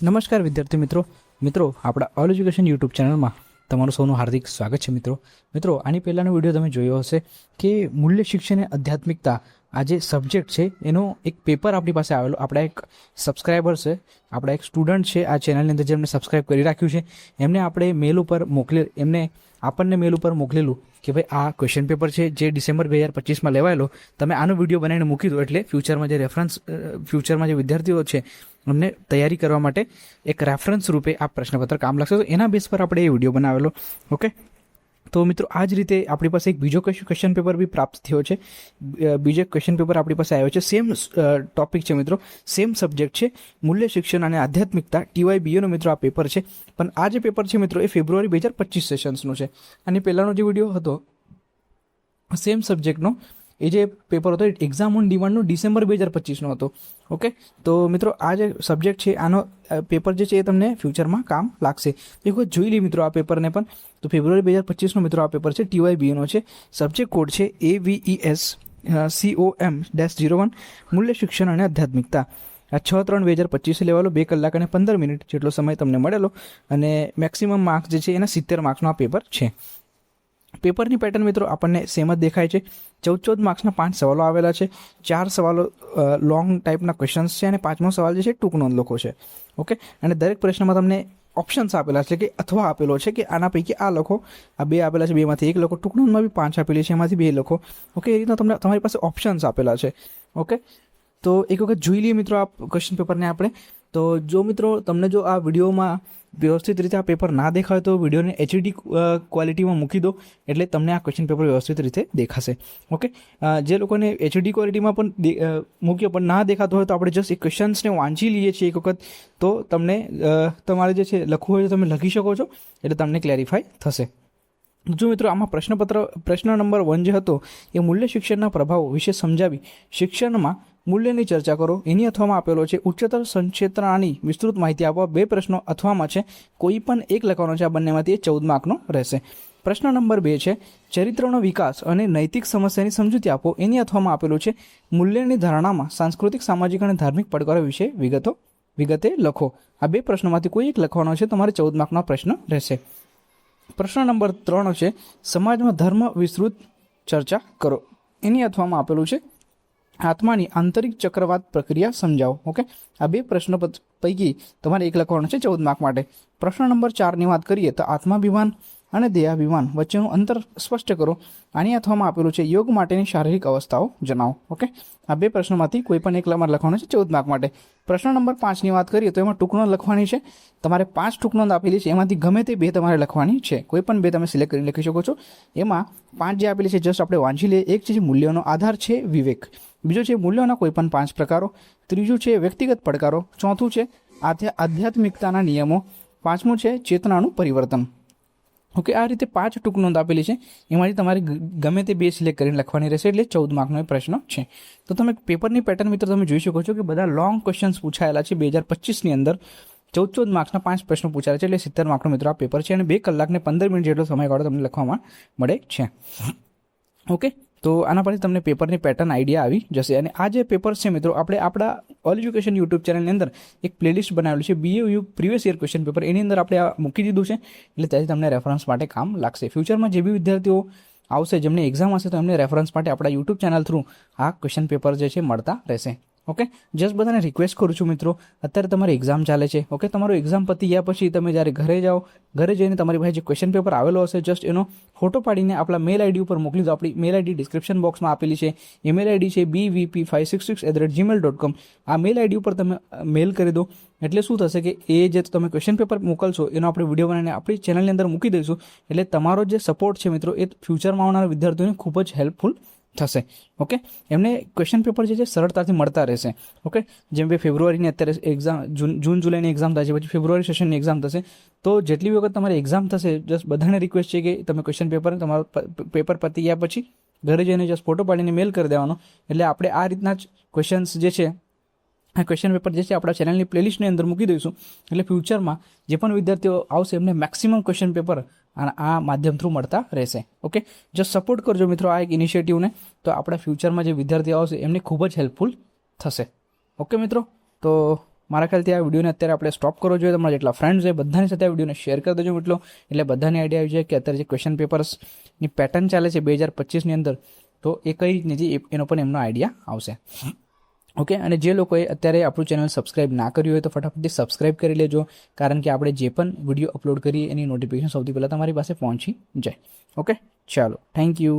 નમસ્કાર વિદ્યાર્થી મિત્રો આપણા ઓલ એજ્યુકેશન યુટ્યુબ ચેનલમાં તમારું સૌનું હાર્દિક સ્વાગત છે. મિત્રો આની પહેલાંનો વિડીયો તમે જોયો હશે કે મૂલ્ય શિક્ષણ અને આધ્યાત્મિકતા આ જે સબ્જેક્ટ છે એનો એક પેપર આપણી પાસે આવેલો. આપણા એક સબસ્ક્રાઈબર છે, આપણા એક સ્ટુડન્ટ છે આ ચેનલની અંદર જેમને સબસ્ક્રાઈબ કરી રાખ્યું છે, એમને આપણે મેલ ઉપર આપણને મેલ ઉપર મોકલેલું કે ભાઈ આ ક્વેશ્ચન પેપર છે જે ડિસેમ્બર 2025માં લેવાયેલો, તમે આનો વિડીયો બનાવીને મૂકી દો એટલે ફ્યુચરમાં જે વિદ્યાર્થીઓ છે અમને તૈયારી કરવા માટે એક રેફરન્સ રૂપે આ પ્રશ્નપત્ર કામ લાગશે. તો એના બેઝ પર આપણે એ વિડીયો બનાવેલો. ઓકે, તો મિત્રો આ જ રીતે આપણી પાસે એક બીજો ક્વેશ્ચન પેપર બી પ્રાપ્ત થયો છે. બીજો ક્વેશ્ચન પેપર આપણી પાસે આવ્યો છે, સેમ ટોપિક છે મિત્રો, સેમ સબ્જેક્ટ છે, મૂલ્ય શિક્ષણ અને આધ્યાત્મિકતા TYBAનો મિત્રો આ પેપર છે. પણ આ જે પેપર છે મિત્રો એ ફેબ્રુઆરી 2025 સેશન્સનું છે. અને પહેલાંનો જે વિડીયો હતો સેમ સબ્જેક્ટનો એ જે પેપર હતો એક્ઝામ ઓન ડિમાન્ડનો ડિસેમ્બર 2025નો હતો. ઓકે, તો મિત્રો આ જે સબ્જેક્ટ છે આનો પેપર જે છે એ તમને ફ્યુચરમાં કામ લાગશે. એક વખત જોઈ લઈએ મિત્રો આ પેપરને પણ. તો ફેબ્રુઆરી 2025નો મિત્રો આ પેપર છે, TYBAનો છે, સબ્જેક્ટ કોડ છે AVES COM-01 મૂલ્ય શિક્ષણ અને આધ્યાત્મિકતા. આ 6/3/2025 લેવાલો, 2 કલાક અને 15 મિનિટ જેટલો સમય તમને મળેલો અને મેક્સિમમ માર્ક્સ જે છે એના 70 માર્ક્સનો આ પેપર છે. પેપરની પેટર્ન મિત્રો આપણને સેમ જ દેખાય છે. 14 માર્ક્સના 5 સવાલો આવેલા છે. 4 સવાલો લોંગ ટાઈપના ક્વેશ્ચન્સ છે અને 5મો સવાલ જે છે ટૂંક નોંધ લખો છે. ઓકે, અને દરેક પ્રશ્નમાં તમને ઓપ્શન્સ આપેલા છે કે અથવા આપેલો છે કે આના પૈકી આ લખો, આ 2 આપેલા છે, 2માંથી 1 લખો, ટૂંક નોંધમાં બી 5 આપેલી છે, એમાંથી 2 લખો. ઓકે, એ રીતના તમારી પાસે ઓપ્શન્સ આપેલા છે. ઓકે, તો એક વખત જોઈ લઈએ મિત્રો આ ક્વેશ્ચન પેપરને આપણે. તો જો મિત્રો તમને જો આ વિડીયોમાં વ્યવસ્થિત રીતે આ પેપર ના દેખાય તો વિડીયોને HD ક્વોલિટીમાં મૂકી દો એટલે તમને આ ક્વેશ્ચન પેપર વ્યવસ્થિત રીતે દેખાશે. ઓકે, જે લોકોને HD ક્વોલિટીમાં પણ મૂક્યો પણ ના દેખાતો હોય તો આપણે જસ્ટ એ ક્વેશ્ચન્સને વાંચી લઈએ છીએ એક વખત, તો તમને તમારે જે છે લખવું હોય તો તમે લખી શકો છો એટલે તમને ક્લેરિફાય થશે. જો મિત્રો આમાં પ્રશ્ન નંબર 1 જે હતો એ મૂલ્ય શિક્ષણના પ્રભાવો વિશે સમજાવી શિક્ષણમાં મૂલ્યની ચર્ચા કરો. એની અથવામાં આપેલો છે ઉચ્ચતર સંક્ષેત્રની વિસ્તૃત માહિતી આપવા. 2 પ્રશ્નો અથવામાં છે, કોઈ પણ એક લખવાનો છે. આ બંનેમાંથી 14 માર્કનો રહેશે. પ્રશ્ન નંબર 2 છે ચરિત્રનો વિકાસ અને નૈતિક સમસ્યાની સમજૂતી આપો. એની અથવામાં આપેલું છે મૂલ્યની ધારણામાં સાંસ્કૃતિક, સામાજિક અને ધાર્મિક પડકારો વિશે વિગતે લખો. આ 2 પ્રશ્નોમાંથી કોઈ એક લખવાનો છે, તમારે 14 માર્કનો પ્રશ્ન રહેશે. પ્રશ્ન નંબર 3 છે સમાજમાં ધર્મ વિસ્તૃત ચર્ચા કરો. એની અથવામાં આપેલું છે આત્માની આંતરિક ચક્રવાત પ્રક્રિયા સમજાવો. ઓકે, આ 2 પ્રશ્નો પૈકી તમારે એક લખવાનું છે 14 માર્ક માટે. પ્રશ્ન નંબર 4ની વાત કરીએ તો આત્માભિમાન અને દેહાભિમાન વચ્ચેનું અંતર સ્પષ્ટ કરો. આની અથવામાં આપેલું છે યોગ માટેની શારીરિક અવસ્થાઓ જણાવો. ઓકે, આ 2 પ્રશ્નોમાંથી કોઈ પણ એક લખવાનું છે 14 માર્ક માટે. પ્રશ્ન નંબર 5ની વાત કરીએ તો એમાં ટૂંક નોંધ લખવાની છે. તમારે 5 ટૂંક નોંધ આપેલી છે, એમાંથી ગમે તે 2 તમારે લખવાની છે. કોઈ પણ 2 તમે સિલેક્ટ કરીને લખી શકો છો. એમાં 5 જે આપેલી છે જસ્ટ આપણે વાંચી લઈએ. એક છે મૂલ્યોનો આધાર છે વિવેક, બીજો છે મૂલ્યોના કોઈ પણ 5 પ્રકારો, ત્રીજું છે વ્યક્તિગત પડકારો, ચોથું છે આધ્યાત્મિકતાના નિયમો, 5મું છે ચેતનાનું પરિવર્તન. ઓકે, આ રીતે 5 ટૂંક નોંધ આપેલી છે, એમાંથી તમારે ગમે તે 2 સિલેક્ટ કરીને લખવાની રહેશે એટલે 14 માર્કનો એ પ્રશ્ન છે. તો તમે પેપરની પેટર્ન મિત્રો તમે જોઈ શકો છો કે બધા લોંગ ક્વેશ્ચન્સ પૂછાયેલા છે. 2025ની અંદર 14 માર્ક્સના 5 પ્રશ્નો પૂછાયેલા છે એટલે 70 માર્કનો મિત્રો આ પેપર છે અને 2 કલાક ને 15 મિનિટ જેટલો સમયગાળો તમને લખવામાં મળે છે. ઓકે, તો આના પરથી તમને પેપરની પેટર્ન આઈડિયા આવી જશે. અને આ જે પેપર છે મિત્રો આપણે આપણા ઓલ એજ્યુકેશન યુટ્યુબ ચેનલની અંદર એક પ્લેલિસ્ટ બનાવેલું છે BAU previous year question paper. એની અંદર આપણે આ મૂકી દીધું છે એટલે ત્યાંથી તમને રેફરન્સ માટે કામ લાગશે. ફ્યુચરમાં જે બી વિદ્યાર્થીઓ આવશે જેમને એક્ઝામ હશે તો એમને રેફરન્સ માટે આપણા યુટ્યુબ ચેનલ થ્રુ આ ક્વેશ્ચન પેપર જે છે મળતા રહેશે. ઓકે, જસ્ટ બધાને રિક્વેસ્ટ કરું છું મિત્રો, અત્યારે તમારી એક્ઝામ ચાલે છે. ઓકે, તમારું એક્ઝામ પતી ગયા પછી તમે જ્યારે ઘરે જાઓ, ઘરે જઈને તમારી પાસે જે ક્વેશ્ચન પેપર આવેલો હશે જસ્ટ એનો ફોટો પાડીને આપણા મેલ આઈડી ઉપર મોકલી દો. આપણી મેલ આઈડી ડિસ્ક્રિપ્શન બોક્સમાં આપેલી છે. ઈમેલ આઈડી છે bvp566@gmail.com. આ મેલ આઈડી ઉપર તમે મેલ કરી દો એટલે શું થશે કે એ જે તમે ક્વેશ્ચન પેપર મોકલશો એનો આપણે વિડીયો બનાવીને આપણી ચેનલની અંદર મૂકી દઈશું. એટલે તમારો જે સપોર્ટ છે મિત્રો એ ફ્યુચરમાં આવનારા વિદ્યાર્થીઓને ખૂબ જ હેલ્પફુલ થશે. ઓકે, એમને ક્વેશ્ચન પેપર જે છે સરળતાથી મળતા રહેશે. ઓકે, જેમ કે ફેબ્રુઆરીની અત્યારે એક્ઝામ, જૂન જુલાઈની એક્ઝામ થાય છે, પછી ફેબ્રુઆરી સેશનની એક્ઝામ થશે. તો જેટલી વખત તમારી એક્ઝામ થશે જસ્ટ બધાને રિક્વેસ્ટ છે કે તમે ક્વેશ્ચન પેપર તમારું પેપર પતી ગયા પછી ઘરે જઈને જસ્ટ ફોટો પાડીને મેલ કરી દેવાનો. એટલે આપણે આ રીતના જ ક્વેશ્ચન્સ જે છે આ ક્વેશ્ચન પેપર જે છે આપણા ચેનલની પ્લેલિસ્ટની અંદર મૂકી દઈશું. એટલે ફ્યુચરમાં જે પણ વિદ્યાર્થીઓ આવશે એમને મેક્સિમમ ક્વેશ્ચન પેપર આ માધ્યમ થ્રુ મળતા રહેશે. ઓકે, જો સપોર્ટ કરજો મિત્રો આ એક ઇનિશિયેટિવને, તો આપણા ફ્યુચરમાં જે વિદ્યાર્થીઓ આવશે એમને ખૂબ જ હેલ્પફુલ થશે. ઓકે મિત્રો, તો મારા ખ્યાલથી આ વિડીયોને અત્યારે આપણે સ્ટોપ કરવો જોઈએ. તમારા જેટલા ફ્રેન્ડ્સ છે બધાની સાથે આ વિડીયોને શેર કરી દેજો મિત્રો, એટલે બધાને આઈડિયા આવી જાય કે અત્યારે જે ક્વેશ્ચન પેપર્સની પેટર્ન ચાલે છે 2025ની અંદર, તો એ કઈ રીતની છે એનો પણ એમનો આઈડિયા આવશે. ઓકે, અને જે લોકોએ અત્યારે આપણું ચેનલ સબસ્ક્રાઇબ ના કર્યું હોય તો ફટાફટથી સબસ્ક્રાઇબ કરી લેજો, કારણ કે આપણે જે પણ વિડીયો અપલોડ કરીએ એની નોટિફિકેશન સૌથી પહેલાં તમારી પાસે પહોંચી જાય. ઓકે, ચાલો, થેન્ક યુ.